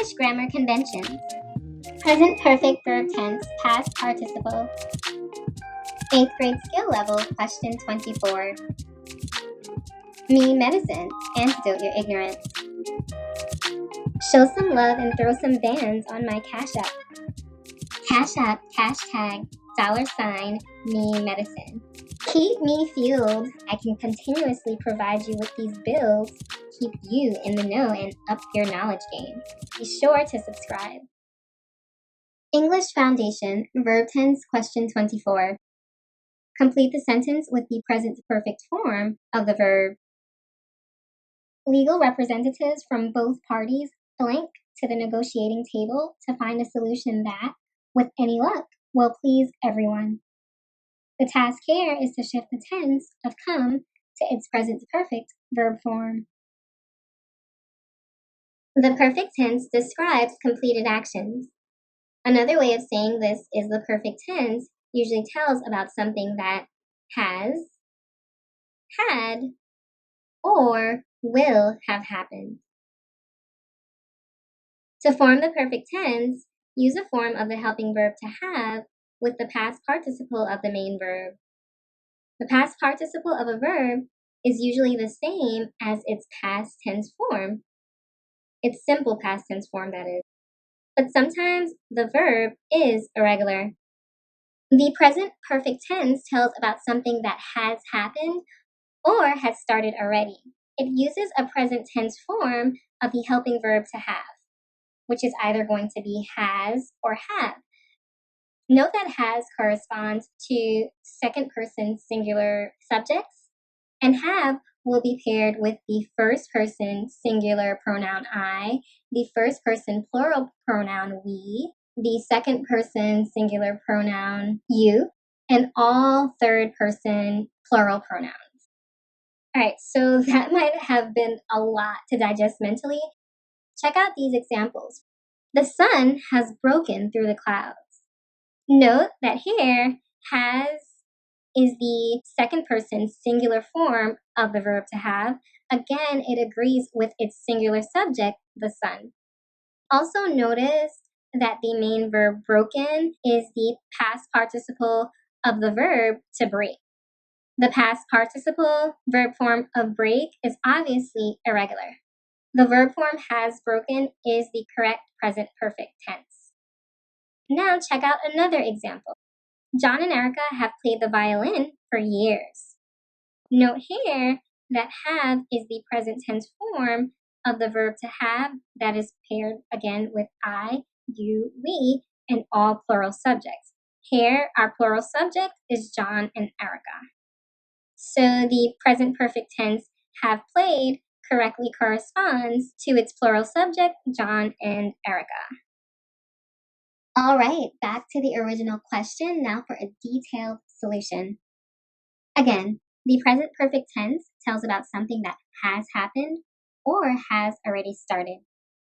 English grammar conventions. Present perfect verb tense, past participle. 8th grade skill level, question 24. Me medicine, antidote your ignorance. Show some love and throw some bands on my Cash App. Cash App, hashtag, $, me medicine. Keep me fueled. I can continuously provide you with these bills, keep you in the know and up your knowledge game. Be sure to subscribe. English Foundation, verb tense, question 24. Complete the sentence with the present perfect form of the verb. Legal representatives from both parties blank to the negotiating table to find a solution that, with any luck, will please everyone. The task here is to shift the tense of come to its present perfect verb form. The perfect tense describes completed actions. Another way of saying this is the perfect tense usually tells about something that has, had, or will have happened. To form the perfect tense, use a form of the helping verb to have with the past participle of the main verb. The past participle of a verb is usually the same as its past tense form. Its simple past tense form, that is. But sometimes the verb is irregular. The present perfect tense tells about something that has happened or has started already. It uses a present tense form of the helping verb to have, which is either going to be has or have. Note that has corresponds to second person singular subjects, and have will be paired with the first person singular pronoun I, the first person plural pronoun we, the second person singular pronoun you, and all third person plural pronouns. All right, so that might have been a lot to digest mentally. Check out these examples. The sun has broken through the clouds. Note that here, has is the second person singular form of the verb to have. Again, it agrees with its singular subject, the sun. Also notice that the main verb broken is the past participle of the verb to break. The past participle verb form of break is obviously irregular. The verb form has broken is the correct present perfect tense. Now check out another example. John and Erica have played the violin for years. Note here that have is the present tense form of the verb to have that is paired again with I, you, we, and all plural subjects. Here, our plural subject is John and Erica. So the present perfect tense have played correctly corresponds to its plural subject, John and Erica. All right, back to the original question, now for a detailed solution. Again, the present perfect tense tells about something that has happened or has already started.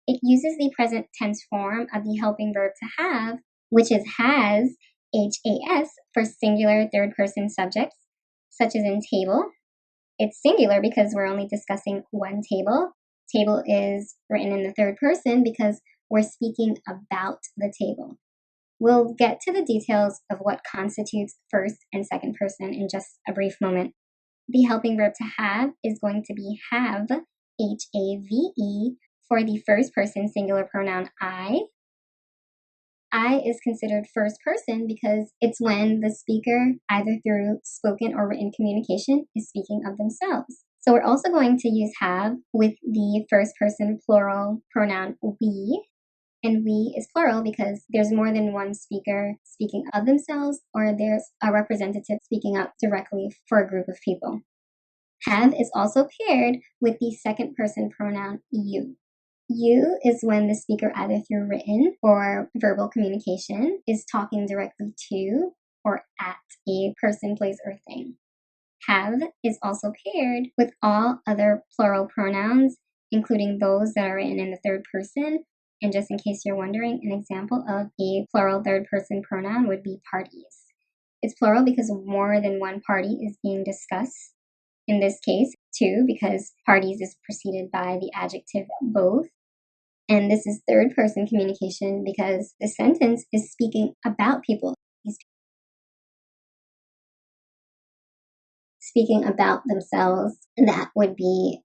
It uses the present tense form of the helping verb to have, which is has, H-A-S, for singular third person subjects, such as in table. It's singular because we're only discussing one table. Table is written in the third person because we're speaking about the table. We'll get to the details of what constitutes first and second person in just a brief moment. The helping verb to have is going to be have, H-A-V-E, for the first person singular pronoun I. I is considered first person because it's when the speaker, either through spoken or written communication, is speaking of themselves. So we're also going to use have with the first person plural pronoun we, and we is plural because there's more than one speaker speaking of themselves or there's a representative speaking up directly for a group of people. Have is also paired with the second person pronoun you. You is when the speaker, either through written or verbal communication, is talking directly to or at a person, place, or thing. Have is also paired with all other plural pronouns, including those that are written in the third person. And just in case you're wondering, an example of a plural third person pronoun would be parties. It's plural because more than one party is being discussed. In this case, two, because parties is preceded by the adjective both. And this is third person communication because the sentence is speaking about people. He's speaking about themselves, and that would be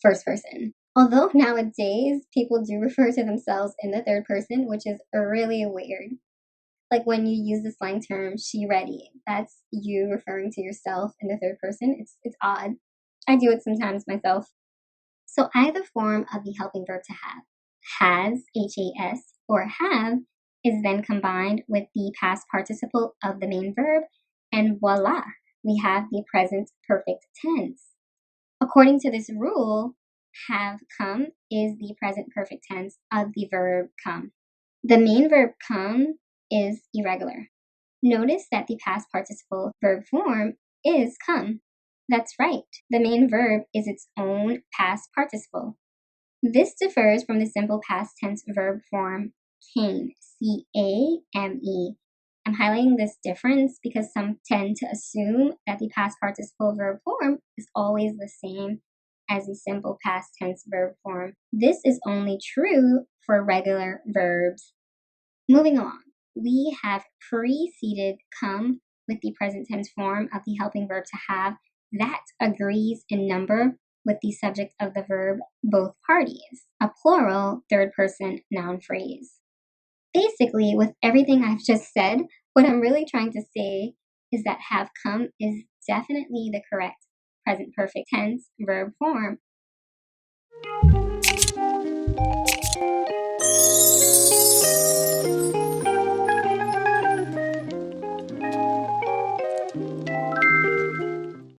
first person. Although nowadays people do refer to themselves in the third person, which is really weird. Like when you use the slang term "she ready," that's you referring to yourself in the third person. It's odd. I do it sometimes myself. So either form of the helping verb to have, has, H-A-S, or have, is then combined with the past participle of the main verb, and voila, we have the present perfect tense. According to this rule, have come is the present perfect tense of the verb come. The main verb come is irregular. Notice that the past participle verb form is come. That's right, the main verb is its own past participle. This differs from the simple past tense verb form came, C-A-M-E. I'm highlighting this difference because some tend to assume that the past participle verb form is always the same as the simple past tense verb form. This is only true for regular verbs. Moving along, we have preceded come with the present tense form of the helping verb to have that agrees in number with the subject of the verb both parties, a plural third person noun phrase. Basically, with everything I've just said, what I'm really trying to say is that have come is definitely the correct present perfect tense verb form.